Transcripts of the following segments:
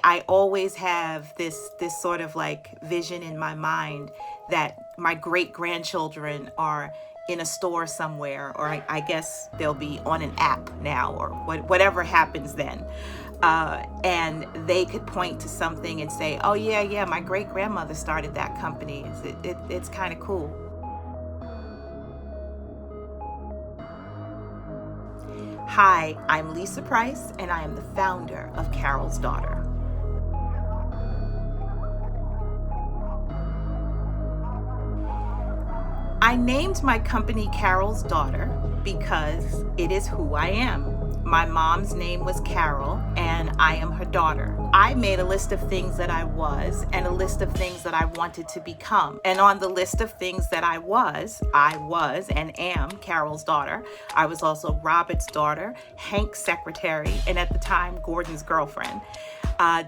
I always have this sort of like vision in my mind that my great grandchildren are in a store somewhere, or I guess they'll be on an app now, or whatever happens then. And they could point to something and say, oh yeah, my great grandmother started that company. It's kind of cool. Hi, I'm Lisa Price, and I am the founder of Carol's Daughter. I named my company Carol's Daughter because it is who I am. My mom's name was Carol, and I am her daughter. I made a list of things that I was and a list of things that I wanted to become. And on the list of things that I was and am Carol's daughter. I was also Robert's daughter, Hank's secretary, and at the time, Gordon's girlfriend.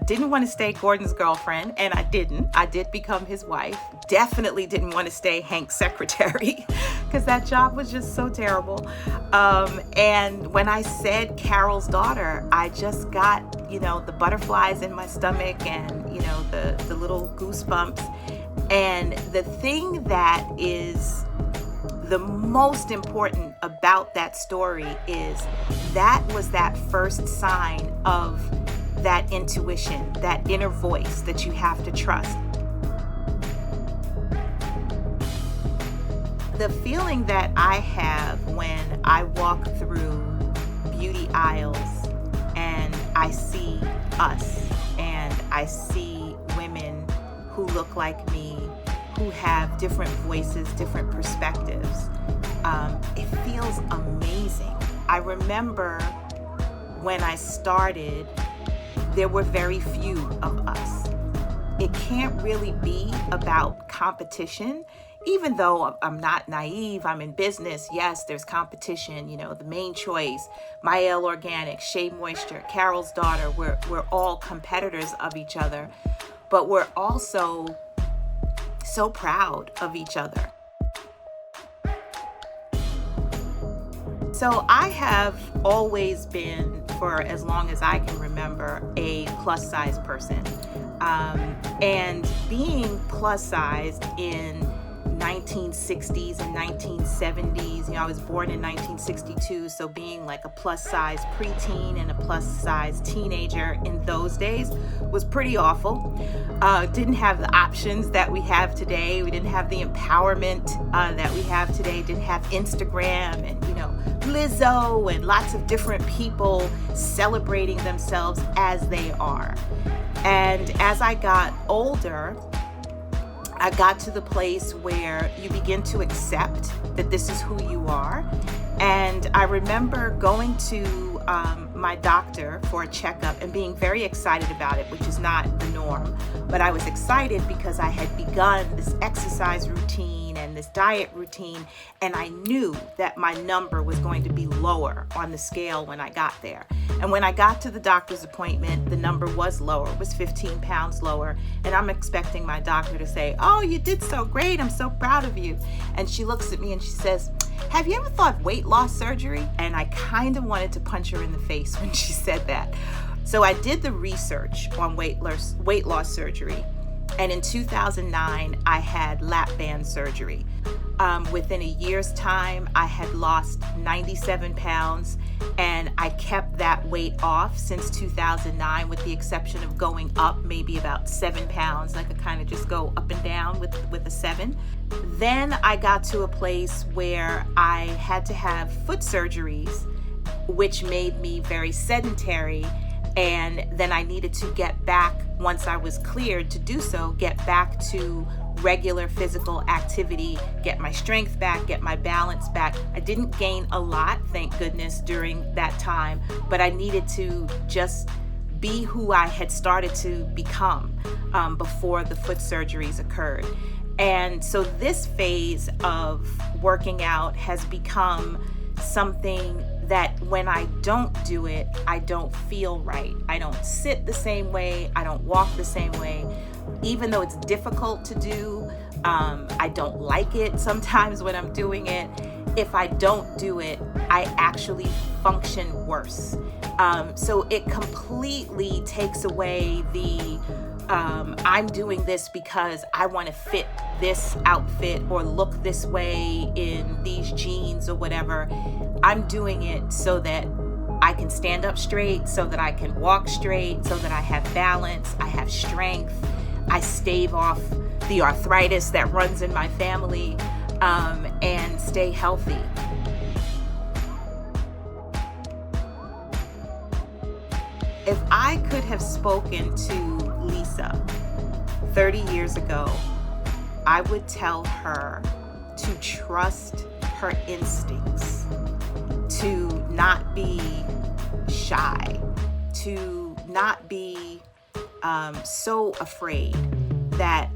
Didn't want to stay Gordon's girlfriend, and I didn't. I did become his wife. Definitely didn't want to stay Hank's secretary because that job was just so terrible. And when I said Carol's daughter, I just got, the butterflies in my stomach and, the little goosebumps. And the thing that is the most important about that story is that was that first sign of that intuition, that inner voice that you have to trust. The feeling that I have when I walk through beauty aisles and I see us and I see women who look like me, who have different voices, different perspectives, it feels amazing. I remember when I started, there were very few of us. It can't really be about competition, even though I'm not naive, I'm in business. Yes, there's competition, the Main Choice, Mael Organic, Shea Moisture, Carol's Daughter, we're all competitors of each other, but we're also so proud of each other. So I have always been, for as long as I can remember, a plus size person. And being plus sized in 1960s and 1970s, I was born in 1962, so being like a plus size preteen and a plus size teenager in those days was pretty awful. Didn't have the options that we have today. We didn't have the empowerment that we have today. Didn't have Instagram and, Lizzo and lots of different people celebrating themselves as they are. And as I got older, I got to the place where you begin to accept that this is who you are. And I remember going to my doctor for a checkup and being very excited about it, which is not the norm. But I was excited because I had begun this exercise routine and this diet routine, and I knew that my number was going to be lower on the scale when I got there. And when I got to the doctor's appointment, the number was lower, it was 15 pounds lower. And I'm expecting my doctor to say, oh, you did so great, I'm so proud of you. And she looks at me and she says, have you ever thought weight loss surgery? And I kind of wanted to punch her in the face when she said that. So I did the research on weight loss surgery. And in 2009, I had lap band surgery. Within a year's time, I had lost 97 pounds, and I kept that weight off since 2009, with the exception of going up maybe about 7 pounds. I could kind of just go up and down with a 7. Then I got to a place where I had to have foot surgeries, which made me very sedentary. And then I needed to get back, once I was cleared to do so, get back to regular physical activity, get my strength back, get my balance back. I didn't gain a lot, thank goodness, during that time, but I needed to just be who I had started to become before the foot surgeries occurred. And so this phase of working out has become something that when I don't do it, I don't feel right. I don't sit the same way. I don't walk the same way. Even though it's difficult to do, I don't like it sometimes when I'm doing it. If I don't do it, I actually function worse. So it completely takes away the I'm doing this because I want to fit this outfit or look this way in these jeans or whatever. I'm doing it so that I can stand up straight, so that I can walk straight, so that I have balance, I have strength, I stave off the arthritis that runs in my family, and stay healthy. If I could have spoken to Lisa 30 years ago, I would tell her to trust her instincts, to not be shy, to not be so afraid that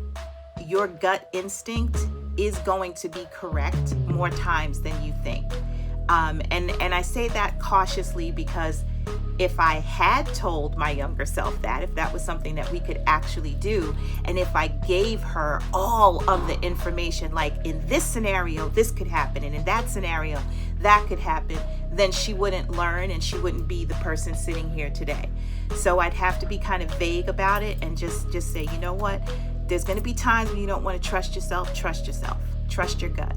your gut instinct is going to be correct more times than you think. And I say that cautiously because if I had told my younger self that, if that was something that we could actually do, and if I gave her all of the information, like in this scenario, this could happen, and in that scenario, that could happen, then she wouldn't learn and she wouldn't be the person sitting here today. So I'd have to be kind of vague about it and just say, you know what? There's going to be times when you don't want to trust yourself. Trust yourself. Trust your gut.